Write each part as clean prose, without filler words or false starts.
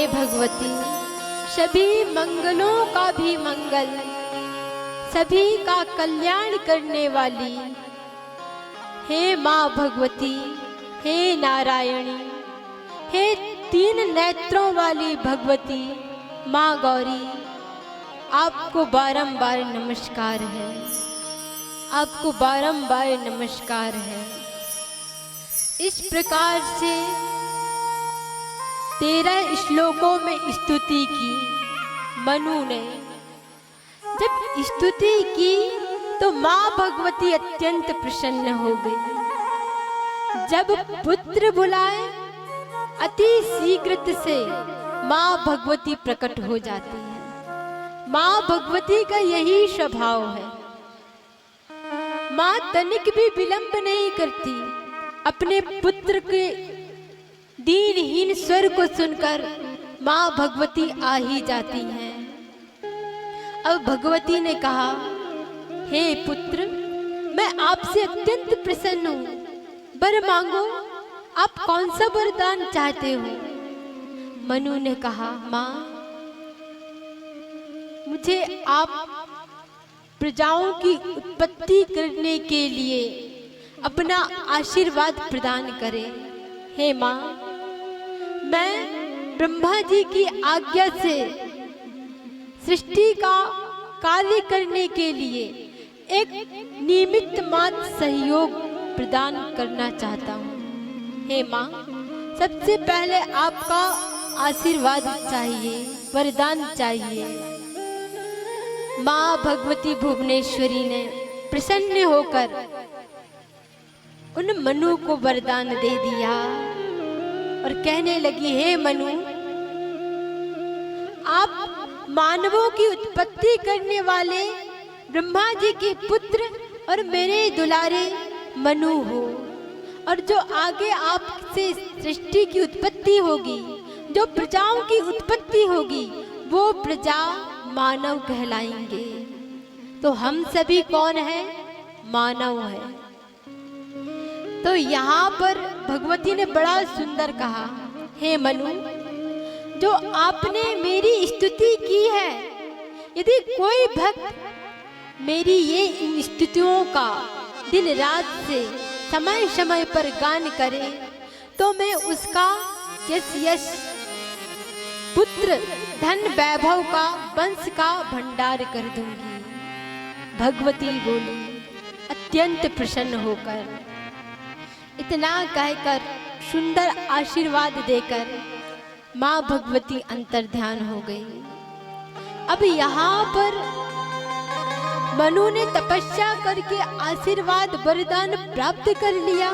भगवती, सभी मंगलों का भी मंगल, सभी का कल्याण करने वाली, हे माँ भगवती, हे नारायणी, हे तीन नेत्रों वाली भगवती माँ गौरी, आपको बारंबार नमस्कार है, आपको बारंबार नमस्कार है। इस प्रकार से 13 श्लोकों में स्तुति की मनु ने। जब स्तुति की तो माँ भगवती अत्यंत प्रसन्न हो गई। जब पुत्र बुलाए अति शीघ्र से माँ भगवती प्रकट हो जाती है। माँ भगवती का यही स्वभाव है। माँ तनिक भी विलंब नहीं करती। अपने पुत्र के दीनहीन स्वर को सुनकर माँ भगवती आ ही जाती हैं। अब भगवती ने कहा, हे पुत्र, मैं आपसे अत्यंत प्रसन्न हूँ, वर मांगो, आप कौन सा वरदान चाहते हो? मनु ने कहा, माँ, मुझे आप प्रजाओं की उत्पत्ति करने के लिए अपना आशीर्वाद प्रदान करें। हे माँ, मैं ब्रह्मा जी की आज्ञा से सृष्टि का कार्य करने के लिए एक निमित्त मात्र सहयोग प्रदान करना चाहता हूँ। हे माँ, सबसे पहले आपका आशीर्वाद चाहिए, वरदान चाहिए। माँ भगवती भुवनेश्वरी ने प्रसन्न होकर उन मनु को वरदान दे दिया और कहने लगी, हे मनु, आप मानवों की उत्पत्ति करने वाले ब्रह्मा जी के पुत्र और मेरे दुलारे मनु हो, और जो आगे आपसे सृष्टि की उत्पत्ति होगी, जो प्रजाओं की उत्पत्ति होगी, वो प्रजा मानव कहलाएंगे। तो हम सभी कौन हैं? मानव है। तो यहाँ पर भगवती ने बड़ा सुंदर कहा, हे मनु, जो आपने मेरी स्तुति की है, यदि कोई भक्त मेरी ये इन स्तुतियों का दिन रात से समय समय पर गान करे, तो मैं उसका यश पुत्र धन वैभव का वंश का भंडार कर दूंगी। भगवती बोली अत्यंत प्रसन्न होकर। इतना कहकर सुंदर आशीर्वाद देकर माँ भगवती अंतर्ध्यान हो गई। अब यहाँ पर मनु ने तपस्या करके आशीर्वाद वरदान प्राप्त कर लिया,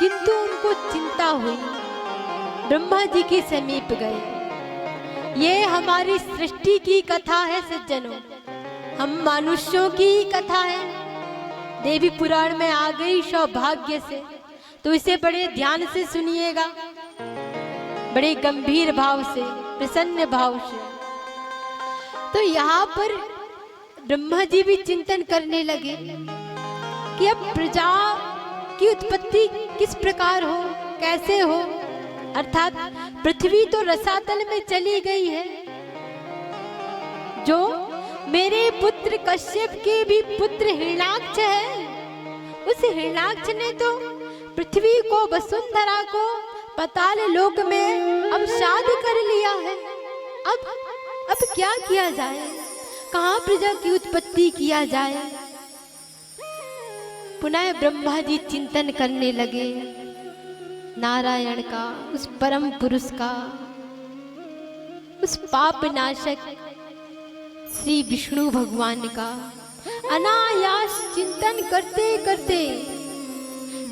किंतु उनको चिंता हुई। ब्रह्मा जी के समीप गए। ये हमारी सृष्टि की कथा है सज्जनों, हम मनुष्यों की कथा है। देवी पुराण में आ गई सौभाग्य से, तो इसे बड़े ध्यान से सुनिएगा, बड़े गंभीर भाव से, प्रसन्न भाव से। तो यहाँ पर ब्रह्मा जी भी चिंतन करने लगे कि अब प्रजा की उत्पत्ति किस प्रकार हो, कैसे हो। अर्थात पृथ्वी तो रसातल में चली गई है। जो मेरे पुत्र कश्यप के भी पुत्र हिरण्याक्ष है, उस हिरण्याक्ष ने तो पृथ्वी को, वसुंधरा को पाताल लोक में अवसाद कर लिया है। अब क्या किया जाए, कहाँ प्रजा की उत्पत्ति किया जाए। पुनः ब्रह्मा जी चिंतन करने लगे नारायण का, उस परम पुरुष का, उस पाप नाशक श्री विष्णु भगवान का। अनायास चिंतन करते करते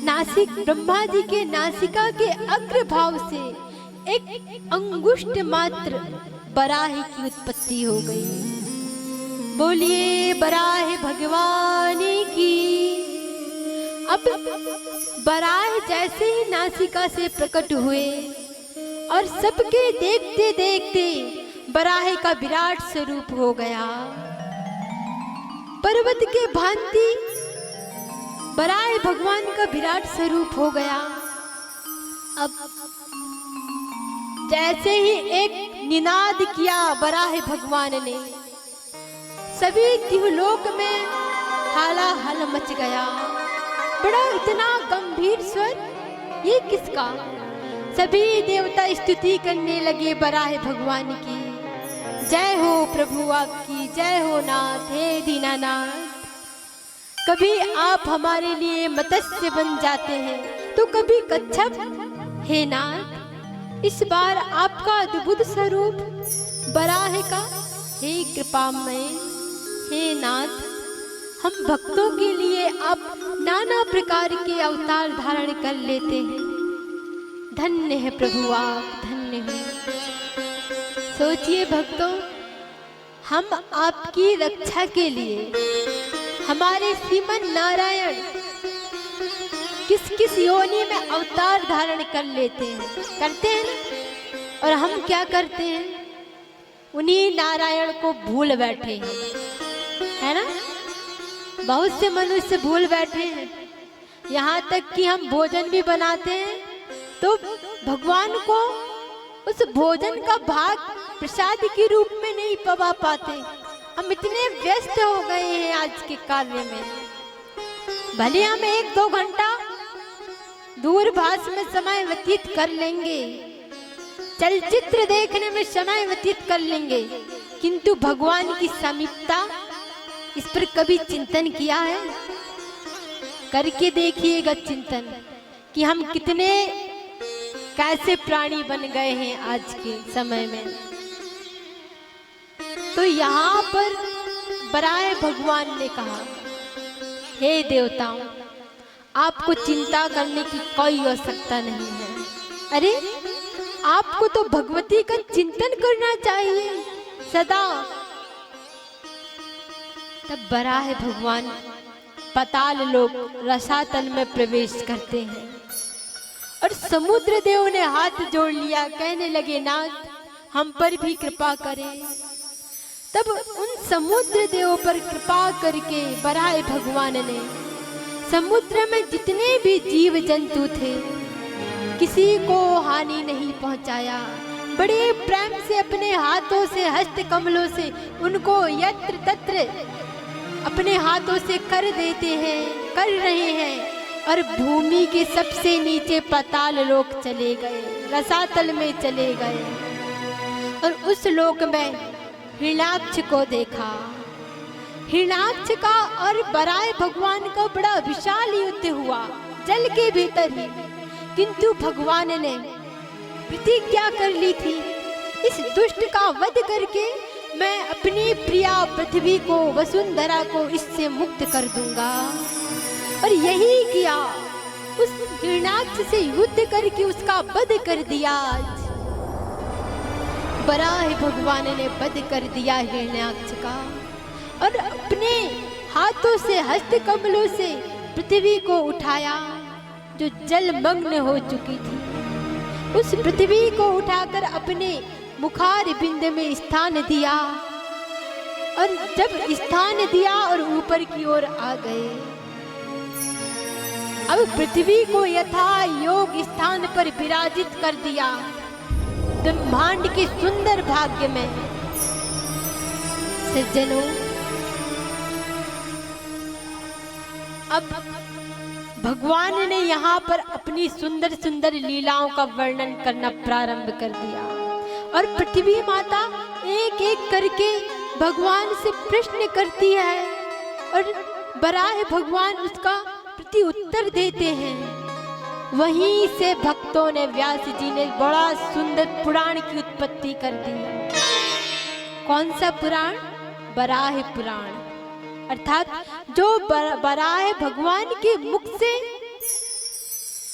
नासिक ब्रह्मा जी के नासिका के अग्रभाग से एक अंगुष्ठ मात्र बराह की उत्पत्ति हो गई। बोलिए बराह भगवान की। अब बराह जैसे ही नासिका से प्रकट हुए और सबके देखते देखते बराह का विराट स्वरूप हो गया। पर्वत के भांति बराह भगवान का विराट स्वरूप हो गया। अब जैसे ही एक निनाद किया वराह भगवान ने, सभी दिवलोक में हालाहल मच गया। बड़ा इतना गंभीर स्वर, ये किसका? सभी देवता स्तुति करने लगे वराह भगवान की। जय हो प्रभु आपकी, जय हो नाथ, हे दीनानाथ। कभी आप हमारे लिए मत्स्य बन जाते हैं तो कभी कच्छप। हे नाथ, इस बार आपका अद्भुत स्वरूप वराह का, हे कृपामय, हे नाथ, हम भक्तों के लिए आप नाना प्रकार के अवतार धारण कर लेते हैं। धन्य है प्रभु आप, धन्य है। सोचिए भक्तों, हम आपकी रक्षा के लिए हमारे श्रीमन नारायण किस किस योनि में अवतार धारण कर लेते हैं, करते हैं ना। और हम क्या करते हैं? उन्हीं नारायण को भूल बैठे हैं, है ना। बहुत से मनुष्य भूल बैठे हैं, यहाँ तक कि हम भोजन भी बनाते हैं तो भगवान को उस भोजन का भाग प्रसाद के रूप में नहीं पवा पाते। हम इतने व्यस्त हो गए हैं आज के कार्य में। भले हम 1-2 घंटा दूरभाष में समय व्यतीत कर लेंगे, चलचित्र देखने में समय व्यतीत कर लेंगे, किंतु भगवान की समीपता, इस पर कभी चिंतन किया है? करके देखिएगा चिंतन कि हम कितने कैसे प्राणी बन गए हैं आज के समय में। तो यहाँ पर वराह भगवान ने कहा, हे देवताओं, आपको चिंता करने की कोई आवश्यकता नहीं है। अरे, आपको तो भगवती का चिंतन करना चाहिए सदा। तब वराह भगवान पाताल लोक रसातल में प्रवेश करते हैं और समुद्र देव ने हाथ जोड़ लिया, कहने लगे, नाथ, हम पर भी कृपा करें। तब उन समुद्र देव पर कृपा करके वराह भगवान ने समुद्र में जितने भी जीव जंतु थे किसी को हानि नहीं पहुंचाया। बड़े प्रेम से अपने हाथों से, हस्त कमलों से उनको यत्र तत्र अपने हाथों से कर देते हैं, कर रहे हैं। और भूमि के सबसे नीचे पाताल लोक चले गए, रसातल में चले गए और उस लोक में हिरण्याक्ष को देखा। हिरण्याक्ष का और वराह भगवान का बड़ा विशाल युद्ध हुआ जल के भीतर ही, किंतु भगवान ने प्रतिज्ञा कर ली थी, इस दुष्ट का वध करके मैं अपनी प्रिया पृथ्वी को, वसुंधरा को इससे मुक्त कर दूंगा। और यही किया, उस हिरण्याक्ष से युद्ध करके उसका वध कर दिया। वराह भगवान ने वध कर दिया हिरण्याक्ष का और अपने हाथों से, हस्त कमलों से पृथ्वी को उठाया जो जलमग्न हो चुकी थी। उस पृथ्वी को उठाकर अपने मुखार बिंद में स्थान दिया और जब स्थान दिया और ऊपर की ओर आ गए, अब पृथ्वी को यथा योग स्थान पर विराजित कर दिया ब्रह्मांड के सुंदर भाग्य में। सज्जनों, अब भगवान ने यहाँ पर अपनी सुंदर सुंदर लीलाओं का वर्णन करना प्रारंभ कर दिया और पृथ्वी माता एक एक करके भगवान से प्रश्न करती है और वराह भगवान उसका प्रति उत्तर देते हैं। वहीं से भक्तों ने, व्यास जी ने बड़ा सुंदर पुराण की उत्पत्ति कर दी। कौन सा पुराण? वराह पुराण। अर्थात जो वराह भगवान के मुख से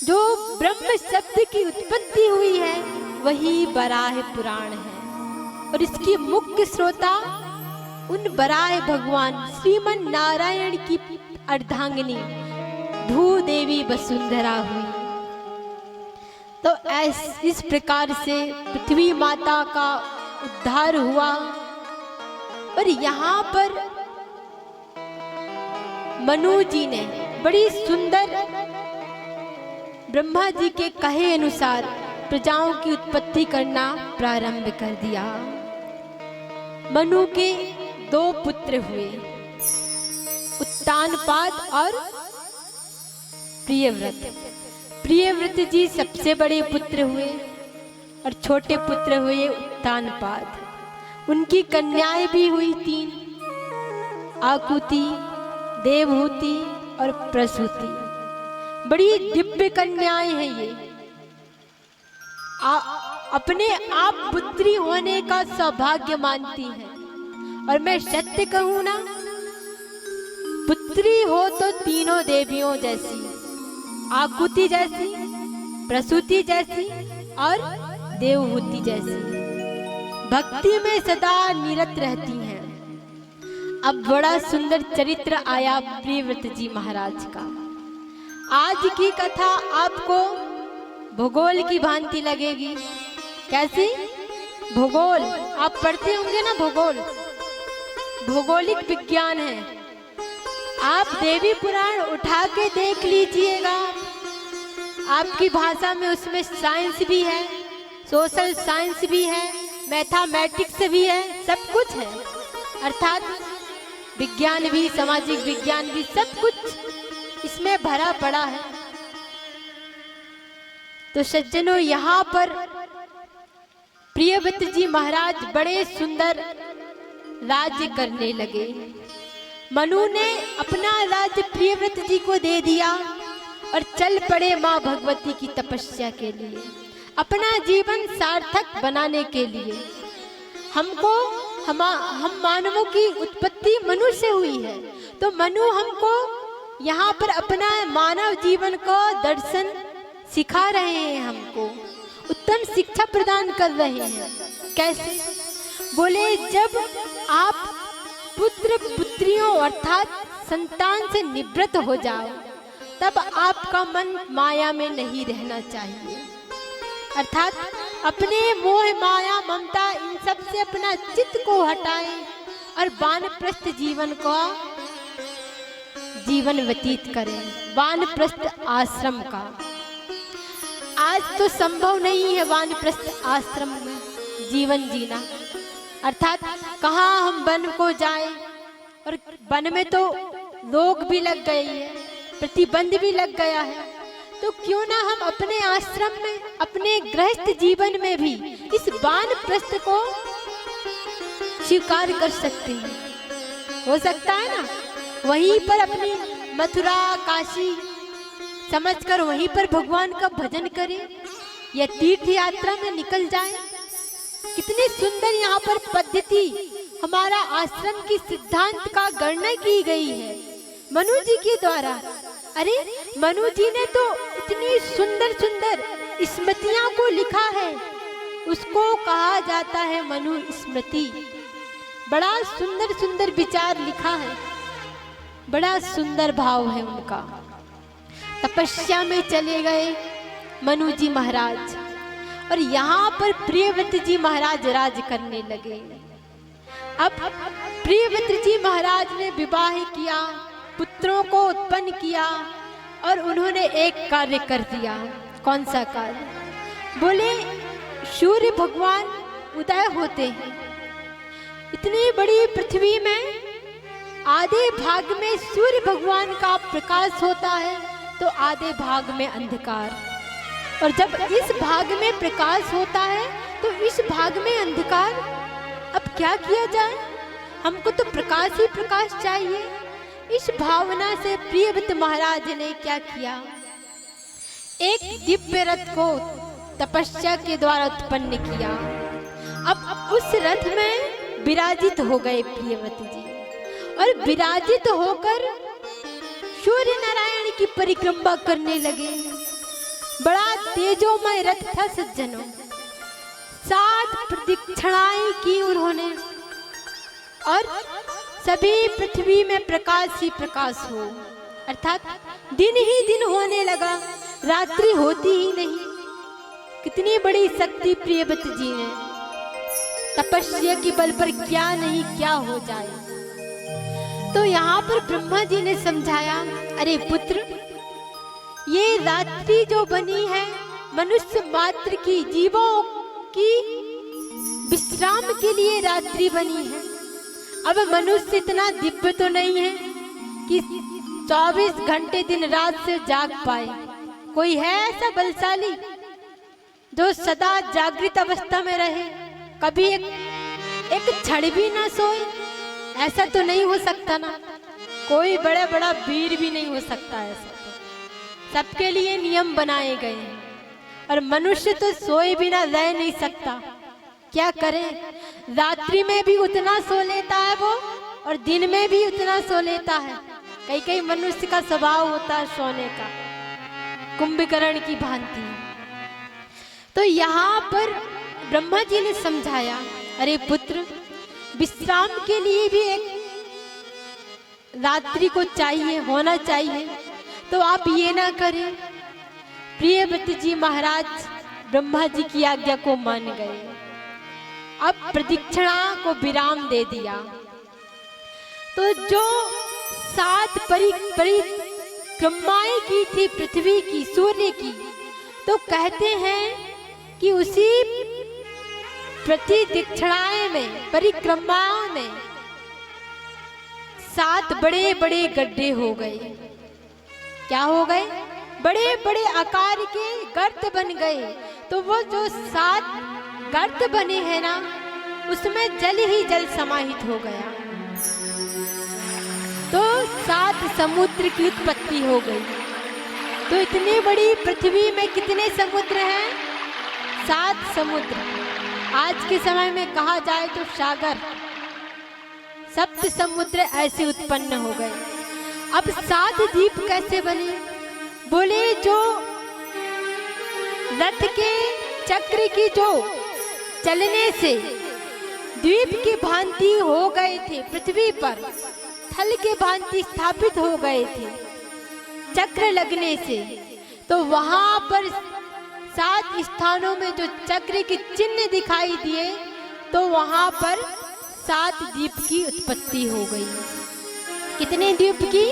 जो ब्रह्म शब्द की उत्पत्ति हुई है वही वराह पुराण है। और इसकी मुख्य श्रोता उन वराह भगवान श्रीमन नारायण की अर्धांगिनी भूदेवी वसुंधरा हुई। तो इस प्रकार से पृथ्वी माता का उद्धार हुआ। और यहाँ पर मनु जी ने बड़ी सुंदर ब्रह्मा जी के कहे अनुसार प्रजाओं की उत्पत्ति करना प्रारंभ कर दिया। मनु के 2 पुत्र हुए, उत्तानपाद और प्रियव्रत। प्रियव्रत जी सबसे बड़े पुत्र हुए और छोटे पुत्र हुए उत्तानपाद। उनकी कन्याएं भी हुई 3, आकुति, देवहूति और प्रसूति। बड़ी दिव्य कन्याएं हैं ये। अपने आप पुत्री होने का सौभाग्य मानती हैं। और मैं सत्य कहूं ना, पुत्री हो तो तीनों देवियों जैसी, आकुति जैसी, प्रसूति जैसी और देवहूति जैसी, भक्ति में सदा निरत रहती हैं। अब बड़ा सुंदर चरित्र आया प्रियव्रत जी महाराज का। आज की कथा आपको भूगोल की भांति लगेगी। कैसी? भूगोल आप पढ़ते होंगे ना, भौगोलिक विज्ञान है। आप देवी पुराण उठा के देख लीजिएगा, आपकी भाषा में उसमें साइंस भी है, सोशल साइंस भी है, मैथमेटिक्स भी है, सब कुछ है। अर्थात विज्ञान भी, सामाजिक विज्ञान भी, सब कुछ इसमें भरा पड़ा है। तो सज्जनों, यहाँ पर प्रियव्रत जी महाराज बड़े सुंदर राज्य करने लगे। मनु ने अपना राज्य प्रियव्रत जी को दे दिया और चल पड़े माँ भगवती की तपस्या के लिए, अपना जीवन सार्थक बनाने के लिए। हम मानवों की उत्पत्ति मनु से हुई है, तो मनु हमको यहाँ पर अपना मानव जीवन का दर्शन सिखा रहे हैं, हमको उत्तम शिक्षा प्रदान कर रहे हैं। कैसे? बोले, जब आप पुत्र पुत्रियों अर्थात संतान से निवृत्त हो जाओ, तब आपका मन माया में नहीं रहना चाहिए। अर्थात अपने मोह, माया, ममता, इन सब से अपना चित्त को हटाएं और वानप्रस्थ जीवन व्यतीत करें, वानप्रस्थ आश्रम का। आज तो संभव नहीं है वानप्रस्थ आश्रम में जीवन जीना। अर्थात कहाँ हम वन को जाएं, और वन में तो रोग भी लग गई है, प्रतिबंध भी लग गया है। तो क्यों ना हम अपने आश्रम में, अपने गृहस्थ जीवन में भी इस वानप्रस्थ को स्वीकार कर सकते हैं। हो सकता है ना, वहीं पर अपनी मथुरा, काशी समझकर वहीं पर भगवान का भजन करें या तीर्थ यात्रा में निकल जाएं। कितनी सुंदर यहाँ पर पद्धति, हमारा आश्रम की सिद्धांत का गणना की गई है मनु जी के द्वारा। अरे मनु जी ने तो इतनी सुंदर सुंदर स्मृतियां को लिखा है, उसको कहा जाता है मनु स्मृति। बड़ा सुंदर सुंदर विचार लिखा है, बड़ा सुंदर भाव है उनका। तपस्या में चले गए मनु जी महाराज और यहाँ पर प्रियव्रत जी महाराज राज करने लगे। अब प्रियव्रत जी महाराज ने विवाह किया, पुत्रों को उत्पन्न किया और उन्होंने एक कार्य कर दिया। कौन सा कार्य? बोले, सूर्य भगवान उदय होते हैं, इतनी बड़ी पृथ्वी में आधे भाग में सूर्य भगवान का प्रकाश होता है तो आधे भाग में अंधकार, और जब इस भाग में प्रकाश होता है तो इस भाग में अंधकार। अब क्या किया जाए, हमको तो प्रकाश ही प्रकाश चाहिए। इस भावना से प्रियव्रत महाराज ने क्या किया, एक दिव्य रथ को तपस्या के द्वारा उत्पन्न किया। अब उस रथ में विराजित हो गए प्रियव्रत जी, और विराजित होकर सूर्य नारायण की परिक्रमा करने लगे। बड़ा तेजोमय रथ था सज्जनों, 7 प्रदक्षिणाएं की उन्होंने, और सभी पृथ्वी में प्रकाश ही प्रकाश हो, अर्थात दिन ही दिन होने लगा, रात्रि होती ही नहीं। कितनी बड़ी शक्ति प्रियव्रत जी ने, तपस्या के बल पर क्या नहीं क्या हो जाए। तो यहाँ पर ब्रह्मा जी ने समझाया, अरे पुत्र, ये रात्रि जो बनी है मनुष्य मात्र की जीवों की विश्राम के लिए रात्रि बनी है। अब मनुष्य इतना दिव्य तो नहीं है कि 24 घंटे दिन रात से जाग पाए। कोई है ऐसा बलशाली जो सदा जागृत अवस्था में रहे, कभी एक क्षण भी ना सोए? ऐसा तो नहीं हो सकता ना। कोई बड़ा बड़ा वीर भी नहीं हो सकता ऐसा। तो सबके लिए नियम बनाए गए हैं और मनुष्य तो सोए बिना रह नहीं सकता। क्या करें, रात्रि में भी उतना सो लेता है वो और दिन में भी उतना सो लेता है। कई कई मनुष्य का स्वभाव होता है सोने का, कुंभकर्ण की भांति। तो यहाँ पर ब्रह्मा जी ने समझाया, अरे पुत्र, विश्राम के लिए भी एक रात्रि को चाहिए, होना चाहिए। तो आप ये ना करें। प्रियव्रत जी महाराज ब्रह्मा जी की आज्ञा को मान गए। अब प्रदक्षिणा को विराम दे दिया। तो जो 7 परिक्रमाएं की थी पृथ्वी की, सूर्य की, तो कहते हैं कि उसी प्रतिदक्षिणाएं में, परिक्रमाओं में 7 बड़े बड़े गड्ढे हो गए। क्या हो गए? बड़े बड़े आकार के गर्त बन गए। तो वो जो 7 गर्त बने हैं ना, उसमें जल ही जल समाहित हो गया। तो 7 समुद्र की उत्पत्ति हो गई। तो इतनी बड़ी पृथ्वी में कितने समुद्र हैं? 7 समुद्र। आज के समय में कहा जाए तो सागर, 7 समुद्र ऐसे उत्पन्न हो गए। अब 7 द्वीप कैसे बने? बोले जो रथ के चक्र की जो चलने से द्वीप की भांति हो गए थे, पृथ्वी पर थल के भांति स्थापित हो गए थे चक्र लगने से। तो वहां पर 7 स्थानों में जो चक्र के चिन्ह दिखाई दिए, तो वहां पर 7 द्वीप की उत्पत्ति हो गई। कितने द्वीप की?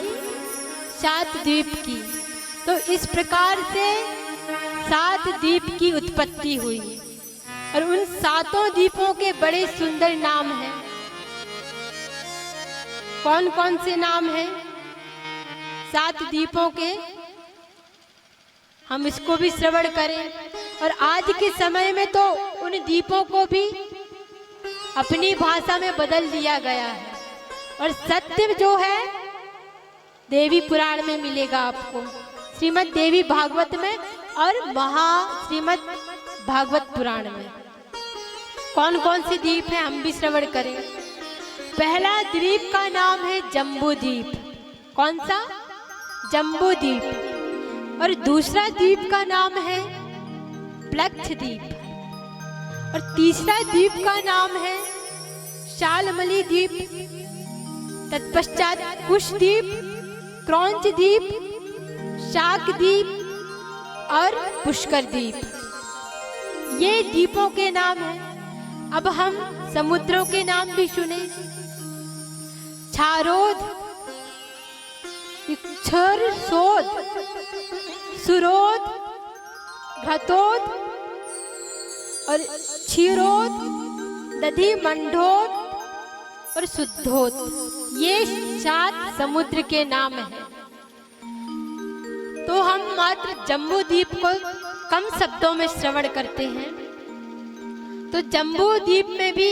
7 द्वीप की। तो इस प्रकार से 7 द्वीप की उत्पत्ति हुई और उन 7 द्वीपों के बड़े सुंदर नाम हैं। कौन कौन से नाम हैं 7 द्वीपों के? हम इसको भी श्रवण करें। और आज के समय में तो उन द्वीपों को भी अपनी भाषा में बदल दिया गया है। और सत्य जो है देवी पुराण में मिलेगा आपको, श्रीमद् देवी भागवत में और श्रीमद् भागवत पुराण में। कौन कौन से द्वीप हैं हम भी श्रवण करें। पहला द्वीप का नाम है जम्बू द्वीप। कौन सा? जम्बू द्वीप। और दूसरा द्वीप का नाम है प्लक्ष द्वीप। और तीसरा द्वीप का नाम है शालमली द्वीप। तत्पश्चात कुश द्वीप, क्रौंच द्वीप, शाक द्वीप और पुष्कर द्वीप। ये द्वीपों के नाम हैं। अब हम समुद्रों के नाम भी सुने। क्षारोद, क्षरसोद, सुरोद, घृतोद और क्षीरोद, दधिमंडोद और शुद्धोद। ये 7 समुद्र के नाम हैं। तो हम मात्र जम्बू द्वीप को कम शब्दों में श्रवण करते हैं। तो जम्बू द्वीप में भी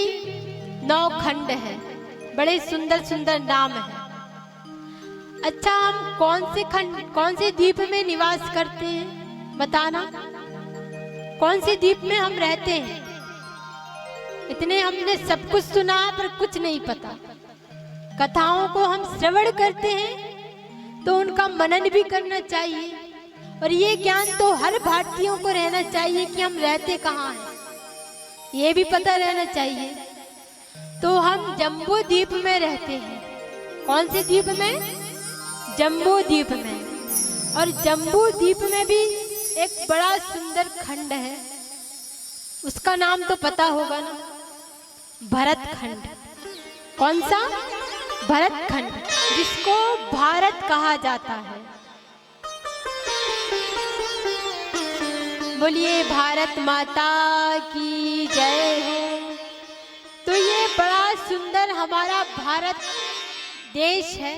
9 खंड है, बड़े सुंदर सुंदर नाम हैं। अच्छा, हम कौन से द्वीप में निवास करते हैं बताना? कौन से द्वीप में हम रहते हैं? इतने हमने सब कुछ सुना पर कुछ नहीं पता। कथाओं को हम श्रवण करते हैं तो उनका मनन भी करना चाहिए। और ये ज्ञान तो हर भारतीयों को रहना चाहिए कि हम रहते कहाँ हैं, ये भी पता रहना चाहिए। तो हम जम्बू द्वीप में रहते हैं। कौन से द्वीप में? जम्बू द्वीप में। और जम्बू द्वीप में भी एक बड़ा सुंदर खंड है, उसका नाम तो पता होगा ना, भरत खंड। कौन सा? भरत खंड, जिसको भारत कहा जाता है। बोलिए भारत माता की जय हो। तो ये बड़ा सुंदर हमारा भारत देश है।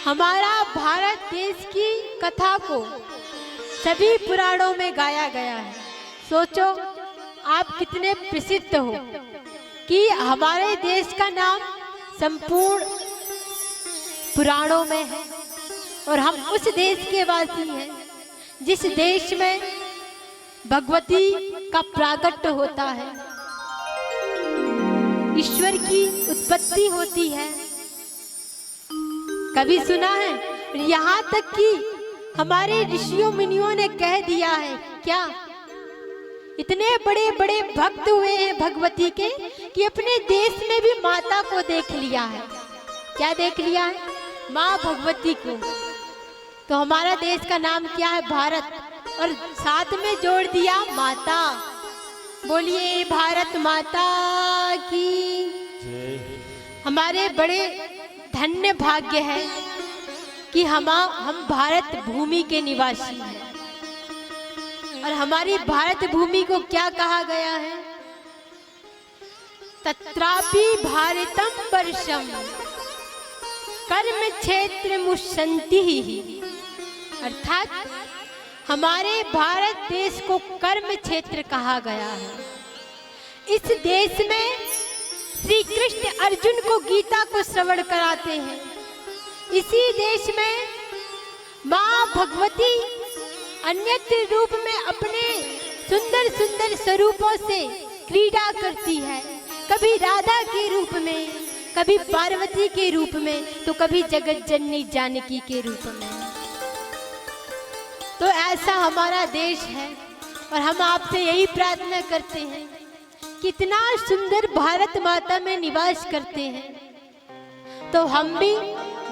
हमारा भारत देश की कथा को सभी पुराणों में गाया गया है। सोचो आप कितने प्रसिद्ध हो कि हमारे देश का नाम संपूर्ण पुराणों में है और हम उस देश के वासी हैं जिस देश में भगवती का प्राकट्य होता है, ईश्वर की उत्पत्ति होती है। कभी सुना है? यहाँ तक कि हमारे ऋषियों मुनियों ने कह दिया है, क्या इतने बड़े बड़े भक्त हुए हैं भगवती के कि अपने देश में भी माता को देख लिया है। क्या देख लिया है? माँ भगवती को। तो हमारा देश का नाम क्या है? भारत। और साथ में जोड़ दिया माता। बोलिए भारत माता की। हमारे बड़े धन्य भाग्य है कि हम भारत भूमि के निवासी हैं। और हमारी भारत भूमि को क्या कहा गया है? तत्रापि भारतम वर्षम कर्म क्षेत्र मुशंति ही। अर्थात हमारे भारत देश को कर्म क्षेत्र कहा गया है। इस देश में श्री कृष्ण अर्जुन को गीता को श्रवण कराते हैं। इसी देश में माँ भगवती अन्यत्र रूप में अपने सुंदर सुंदर स्वरूपों से क्रीड़ा करती है। कभी राधा के रूप में, कभी पार्वती के रूप में, तो कभी जगत जननी जानकी के रूप में। तो ऐसा हमारा देश है और हम आपसे यही प्रार्थना करते हैं, कितना सुंदर भारत माता में निवास करते हैं, तो हम भी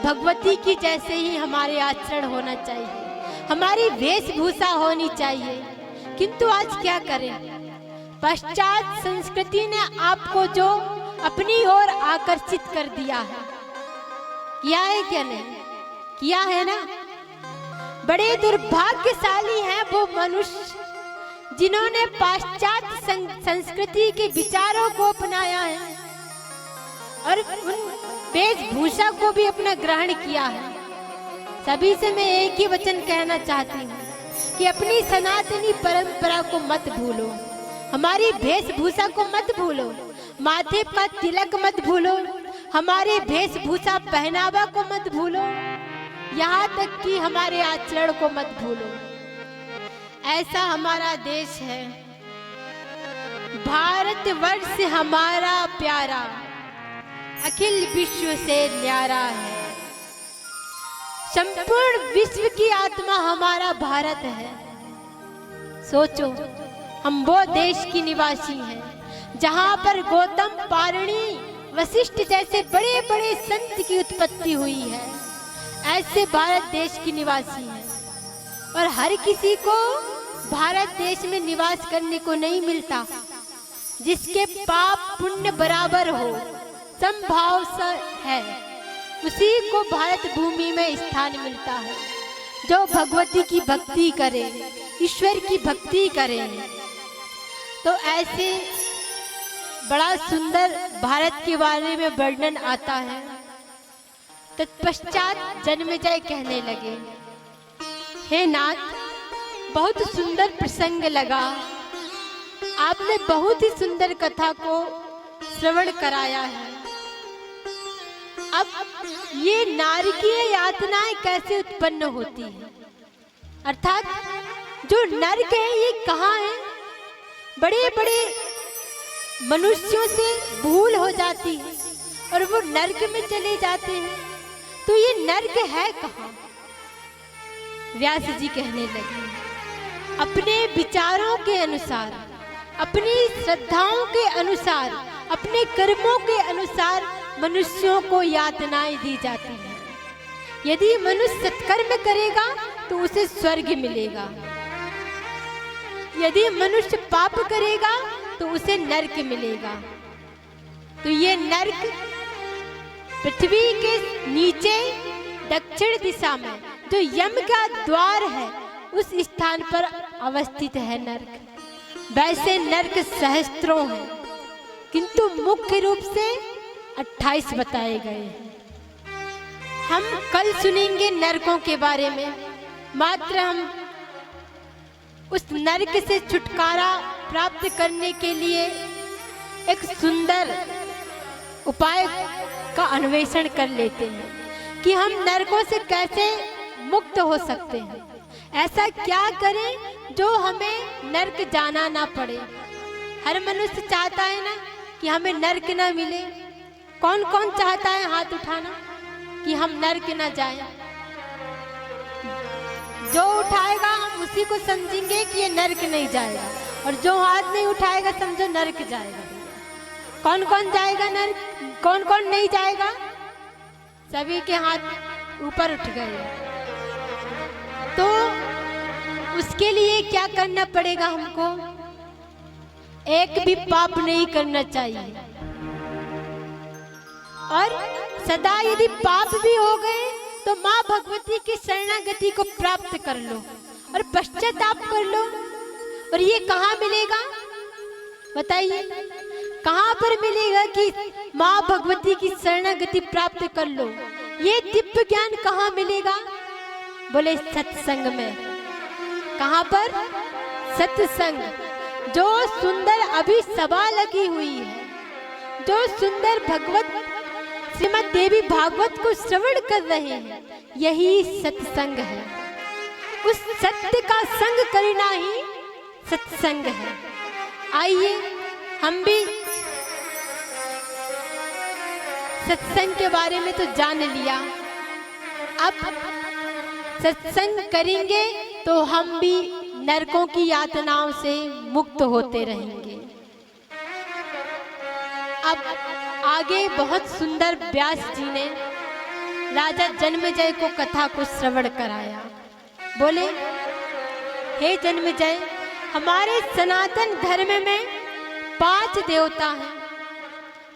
भगवती की जैसे ही हमारे आचरण होना चाहिए, हमारी वेशभूषा होनी चाहिए। किंतु आज क्या करें? पश्चात संस्कृति ने आपको जो अपनी ओर आकर्षित कर दिया है, किया है क्या? नहीं किया है ना? बड़े दुर्भाग्यशाली हैं वो मनुष्य जिन्होंने पाश्चात्य संस्कृति के विचारों को अपनाया है और उन वेशभूषा को भी अपना ग्रहण किया है। सभी से मैं एक ही वचन कहना चाहती हूँ कि अपनी सनातनी परंपरा को मत भूलो, हमारी वेशभूषा को मत भूलो, माथे का तिलक मत भूलो, हमारे वेशभूषा पहनावा को मत भूलो, यहाँ तक कि हमारे आचरण को मत भूलो। ऐसा हमारा देश है। भारतवर्ष हमारा प्यारा, अखिल विश्व से न्यारा है। संपूर्ण विश्व की आत्मा हमारा भारत है। सोचो, हम वो देश की निवासी हैं जहाँ पर गौतम, पारणी, वशिष्ठ जैसे बड़े बड़े संत की उत्पत्ति हुई है। ऐसे भारत देश की निवासी हैं और हर किसी को भारत देश में निवास करने को नहीं मिलता। जिसके पाप पुण्य बराबर हो, समभाव है, उसी को भारत भूमि में स्थान मिलता है। जो भगवती की भक्ति करे, ईश्वर की भक्ति करे, तो ऐसे बड़ा सुंदर भारत के बारे में वर्णन आता है। तत्पश्चात जन्मेजय कहने लगे, हे नाथ, बहुत सुंदर प्रसंग लगा, आपने बहुत ही सुंदर कथा को श्रवण कराया है। अब ये नारकीय यातनाएं कैसे उत्पन्न होती है? अर्थात जो नरक है ये कहाँ है? बड़े बड़े मनुष्यों से भूल हो जाती है और वो नरक में चले जाते हैं। तो ये नरक है कहाँ? व्यास जी कहने लगे, अपने विचारों के अनुसार, अपनी श्रद्धाओं के अनुसार, अपने कर्मों के अनुसार मनुष्यों को यातनाएं दी जाती हैं। यदि मनुष्य सत्कर्म करेगा तो उसे स्वर्ग मिलेगा, यदि मनुष्य पाप करेगा तो उसे नरक मिलेगा। तो ये नरक पृथ्वी के नीचे दक्षिण दिशा में जो यम का द्वार है, उस स्थान पर अवस्थित है नरक। वैसे नरक सहस्त्रों हैं, किंतु मुख्य रूप से 28 बताए गए हैं। हम कल सुनेंगे नरकों के बारे में। मात्र हम उस नरक से छुटकारा प्राप्त करने के लिए एक सुंदर उपाय का अन्वेषण कर लेते हैं कि हम नरकों से कैसे मुक्त हो सकते हैं। ऐसा क्या करें जो हमें नरक जाना ना पड़े। हर मनुष्य चाहता है ना कि हमें नरक ना मिले। कौन कौन चाहता है हाथ उठाना कि हम नरक ना जाएं। जो उठाएगा हम उसी को समझेंगे कि ये नरक नहीं जाएगा, और जो हाथ नहीं उठाएगा समझो नरक जाएगा। कौन कौन जाएगा नरक, कौन कौन नहीं जाएगा? सभी के हाथ ऊपर उठ गए। तो उसके लिए क्या करना पड़ेगा हमको? एक भी पाप नहीं करना चाहिए, और सदा यदि पाप भी हो गए तो माँ भगवती की शरणागति को प्राप्त कर लो और पश्चाताप कर लो। और ये कहाँ मिलेगा बताइए? कहाँ पर मिलेगा कि माँ भगवती की शरणागति प्राप्त कर लो? ये दिव्य ज्ञान कहाँ मिलेगा? बोले सत्संग में। कहाँ पर? सत्संग। जो सुंदर अभी सभा लगी हुई है, जो सुंदर भगवत श्रीमद् देवी भागवत को श्रवण कर रहे हैं, यही सत्संग है। उस सत्य का संग करना ही सत्संग है। आइए हम भी सत्संग के बारे में तो जान लिया, अब सत्संग करेंगे तो हम भी नरकों की यातनाओं से मुक्त होते रहेंगे। अब आगे बहुत सुंदर व्यास जी ने राजा जन्मेजय को कथा को श्रवण कराया। बोले, हे जन्मेजय, हमारे सनातन धर्म में 5 देवता हैं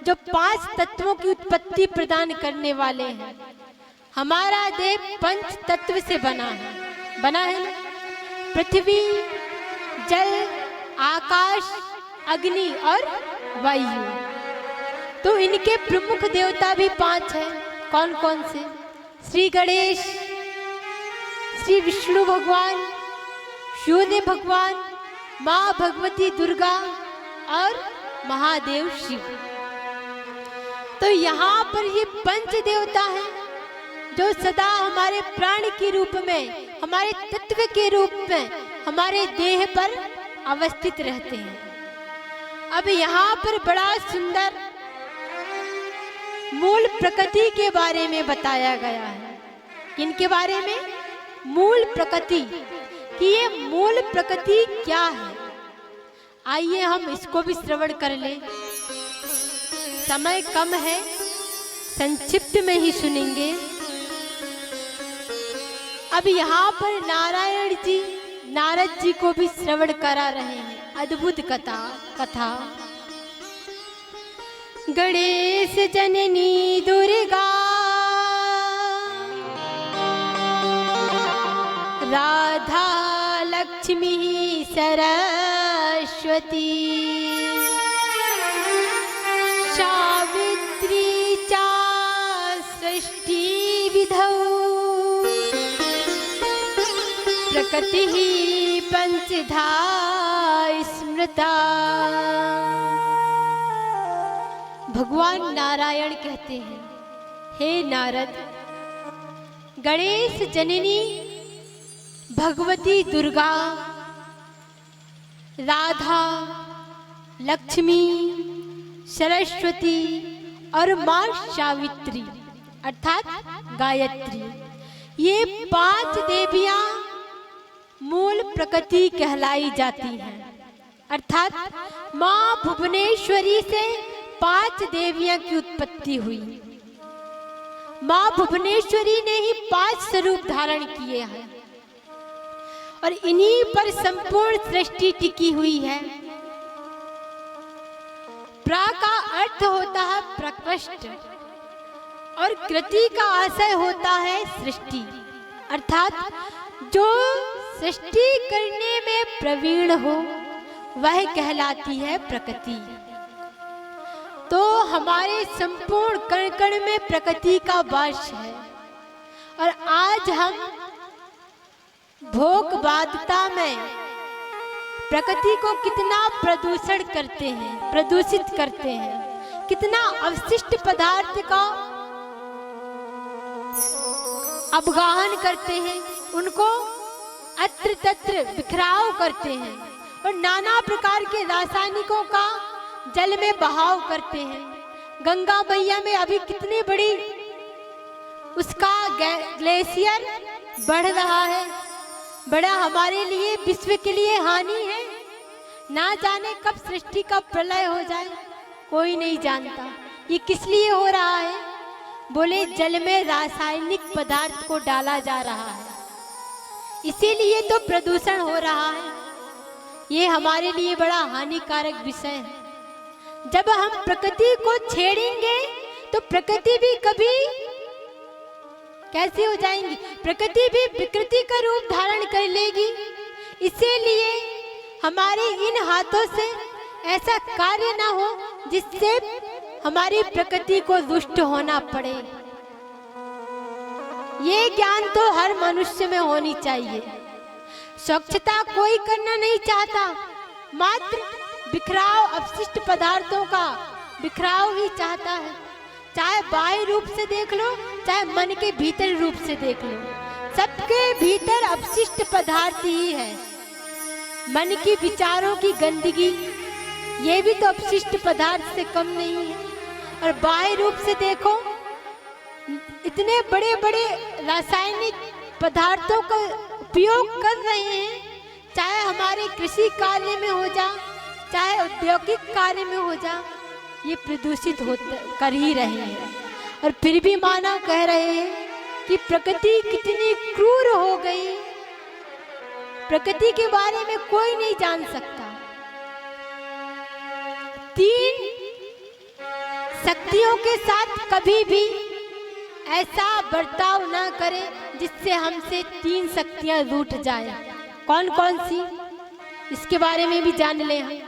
जो 5 तत्वों की उत्पत्ति प्रदान करने वाले हैं। हमारा देह 5 तत्व से बना है ना? पृथ्वी, जल, आकाश, अग्नि और वायु। तो इनके प्रमुख देवता भी 5 हैं। कौन कौन से? श्री गणेश, श्री विष्णु भगवान, सूर्य भगवान, माँ भगवती दुर्गा और महादेव शिव। तो यहाँ पर ये 5 देवता हैं जो सदा हमारे प्राण के रूप में, हमारे तत्व के रूप में हमारे देह पर अवस्थित रहते हैं। अब यहाँ पर बड़ा सुंदर मूल प्रकृति के बारे में बताया गया है। किनके बारे में? मूल प्रकृति, कि ये मूल प्रकृति क्या है। आइए हम इसको भी श्रवण कर लें। समय कम है, संक्षिप्त में ही सुनेंगे। अब यहाँ पर नारायण जी नारद जी को भी श्रवण करा रहे हैं अद्भुत कथा। गणेश जननी दुर्गा, राधा लक्ष्मी सरस्वती, सावित्री चा सृष्टि विधौ, प्रकृति पंचधा स्मृता। भगवान नारायण कहते हैं, हे नारद, गणेश जननी भगवती दुर्गा, राधा, लक्ष्मी, सरस्वती और माँ सावित्री अर्थात गायत्री, ये 5 देवियां मूल प्रकृति कहलाई जाती हैं। अर्थात माँ भुवनेश्वरी से 5 देवियां की उत्पत्ति हुई। माँ भुवनेश्वरी ने ही 5 स्वरूप धारण किए हैं और इन्हीं पर संपूर्ण सृष्टि टिकी हुई है। प्रा का अर्थ होता है प्रकृष्ट और कृति का आशय होता है सृष्टि। अर्थात जो सृष्टि करने में प्रवीण हो वह कहलाती है प्रकृति। तो हमारे संपूर्ण कण कण में प्रकृति का वास है। और आज हम भोगवादता में प्रकृति को कितना प्रदूषण करते हैं, प्रदूषित करते हैं, कितना अवशिष्ट पदार्थ का अपगाहन करते हैं, उनको अत्र तत्र बिखराव करते हैं और नाना प्रकार के रासायनिकों का जल में बहाव करते हैं। गंगा मैया में अभी कितनी बड़ी उसका ग्लेशियर बढ़ रहा है, बड़ा हमारे लिए, विश्व के लिए हानि है। ना जाने कब सृष्टि का प्रलय हो जाए, कोई नहीं जानता। ये किस लिए हो रहा है? बोले जल में रासायनिक पदार्थ को डाला जा रहा है, इसीलिए तो प्रदूषण हो रहा है। ये हमारे लिए बड़ा हानिकारक विषय है। जब हम प्रकृति को छेड़ेंगे तो प्रकृति भी कभी कैसी हो जाएंगी, प्रकृति भी विकृति का रूप धारण कर लेगी। इसीलिए हमारे इन हाथों से ऐसा कार्य ना हो जिससे हमारी प्रकृति को दुष्ट होना पड़े। ये ज्ञान तो हर मनुष्य में होनी चाहिए। स्वच्छता कोई करना नहीं चाहता, मात्र बिखराव, अपशिष्ट पदार्थों का बिखराव ही चाहता है। चाहे बाह्य रूप से देख लो, चाहे मन के भीतर रूप से देख लो, सबके भीतर अपशिष्ट पदार्थ ही है। मन की विचारों की गंदगी, ये भी तो अपशिष्ट पदार्थ से कम नहीं है। और बाह्य रूप से देखो, इतने बड़े बड़े रासायनिक पदार्थों का उपयोग कर रहे हैं, चाहे हमारे कृषि कार्य में हो जा, चाहे औद्योगिक कार्य में हो जा, ये प्रदूषित कर ही रहे हैं। और फिर भी मानव कह रहे हैं कि प्रकृति कितनी क्रूर हो गई, प्रकृति के बारे में कोई नहीं जान सकता। 3 शक्तियों के साथ कभी भी ऐसा बर्ताव ना करें जिससे हमसे 3 शक्तियां रूठ जाए। कौन कौन सी, इसके बारे में भी जान ले हम।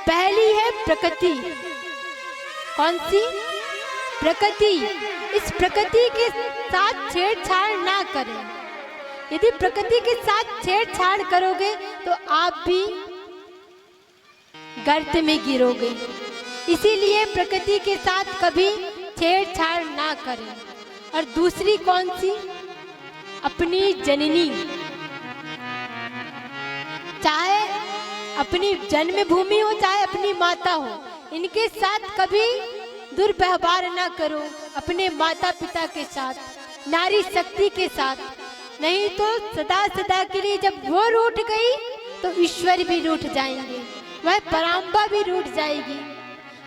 पहली है प्रकृति। कौन सी? प्रकृति। इस प्रकृति के साथ छेड़छाड़ ना करें। यदि प्रकृति के साथ छेड़छाड़ करोगे तो आप भी गर्त में गिरोगे। इसीलिए प्रकृति के साथ कभी छेड़छाड़ ना करें। और दूसरी कौन सी? अपनी जननी, चाहे अपनी जन्मभूमि हो, चाहे अपनी माता हो, इनके साथ कभी दुर्व्यवहार ना करो। अपने माता पिता के साथ, नारी शक्ति के साथ, नहीं तो सदा सदा के लिए जब वो रूठ गई तो ईश्वर भी रूठ जाएंगे, वह पराम्बा भी रूठ जाएगी।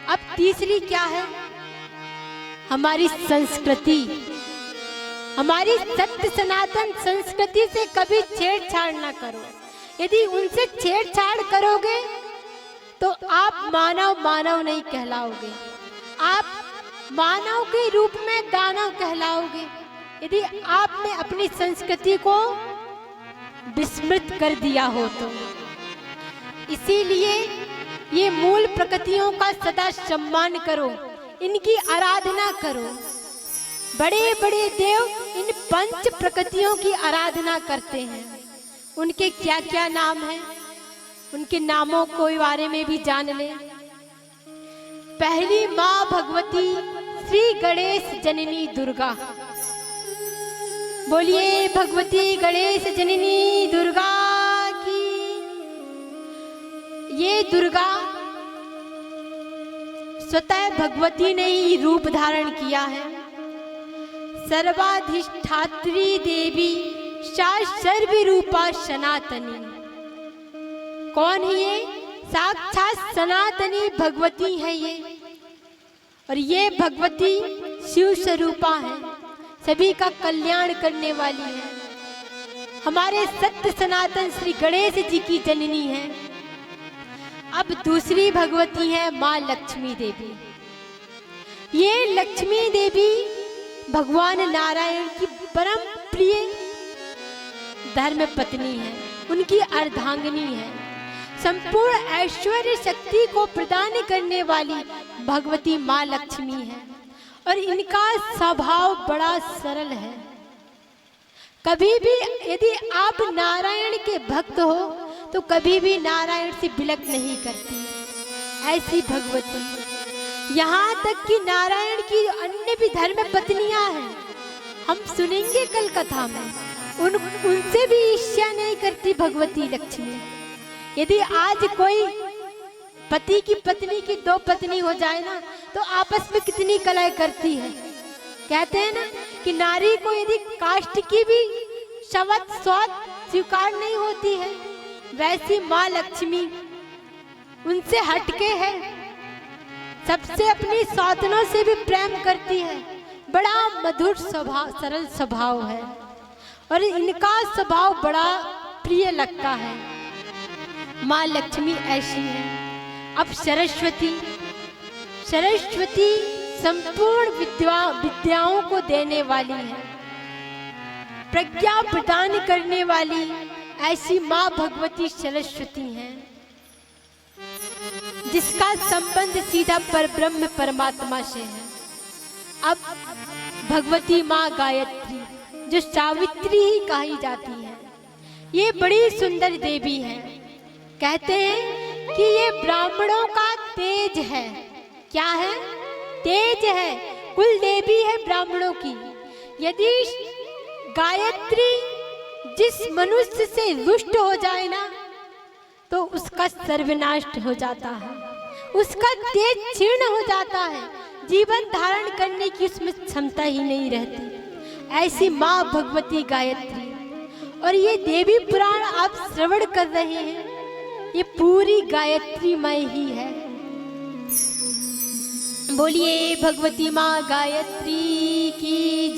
अब तीसरी क्या है? हमारी संस्कृति, हमारी सत्य सनातन संस्कृति से कभी छेड़छाड़ ना करो। यदि उनसे छेड़छाड़ करोगे तो आप मानव मानव नहीं कहलाओगे, आप मानव के रूप में दानव कहलाओगे। यदि आपने अपनी संस्कृति को विस्मृत कर दिया हो तो। इसीलिए ये मूल प्रकृतियों का सदा सम्मान करो, इनकी आराधना करो। बड़े बड़े देव इन 5 प्रकृतियों की आराधना करते हैं। उनके क्या क्या नाम हैं, उनके नामों के बारे में भी जान लें। पहली माँ भगवती श्री गणेश जननी दुर्गा। बोलिए भगवती गणेश जननी दुर्गा की। ये दुर्गा स्वतः भगवती ने ही रूप धारण किया है। सर्वाधिष्ठात्री देवी सा सर्वरूपा सनातनी। कौन है ये? साक्षात सनातनी भगवती है ये। और ये भगवती शिव स्वरूपा है, सभी का कल्याण करने वाली है। हमारे सत्य सनातन श्री गणेश जी की जननी है। अब दूसरी भगवती है माँ लक्ष्मी देवी। ये लक्ष्मी देवी भगवान नारायण की परम प्रिय धर्म पत्नी है। उनकी अर्धांगिनी है। संपूर्ण ऐश्वर्य शक्ति को प्रदान करने वाली भगवती माँ लक्ष्मी है और इनका स्वभाव बड़ा सरल है। कभी भी यदि आप नारायण के भक्त हो तो कभी भी नारायण से बिलक नहीं करती, ऐसी भगवती। यहाँ तक कि नारायण की अन्य भी धर्म पत्नियां हैं, हम सुनेंगे कल कथा में, उनसे भी ईर्ष्या नहीं करती भगवती लक्ष्मी। यदि आज कोई पति की पत्नी की दो पत्नी हो जाए ना तो आपस में कितनी कलह करती है। कहते हैं ना कि नारी को यदि काष्ठ की भी शवत स्वाद स्वीकार नहीं होती है, वैसी माँ लक्ष्मी उनसे हटके है, सबसे अपनी सौतनों से भी प्रेम करती है। बड़ा मधुर स्वभाव, सरल स्वभाव है और इनका स्वभाव बड़ा प्रिय लगता है। माँ लक्ष्मी ऐसी है। अब सरस्वती संपूर्ण विद्याओं को देने वाली है, प्रज्ञा प्रदान करने वाली ऐसी माँ भगवती सरस्वती है, जिसका संबंध सीधा परब्रह्म परमात्मा से है। अब भगवती माँ गायत्री, जो सावित्री ही कही जाती है, ये बड़ी सुंदर देवी है। कहते हैं कि ये ब्राह्मणों का तेज है। क्या है? तेज है, कुल देवी है ब्राह्मणों की। यदि गायत्री जिस मनुष्य से रुष्ट हो जाए ना तो उसका सर्वनाश हो जाता है, उसका तेज क्षीण हो जाता है, जीवन धारण करने की उसमें क्षमता ही नहीं रहती। ऐसी माँ भगवती गायत्री। और ये देवी पुराण आप श्रवण कर रहे हैं, ये पूरी गायत्री मय ही है। बोलिए भगवती माँ गायत्री की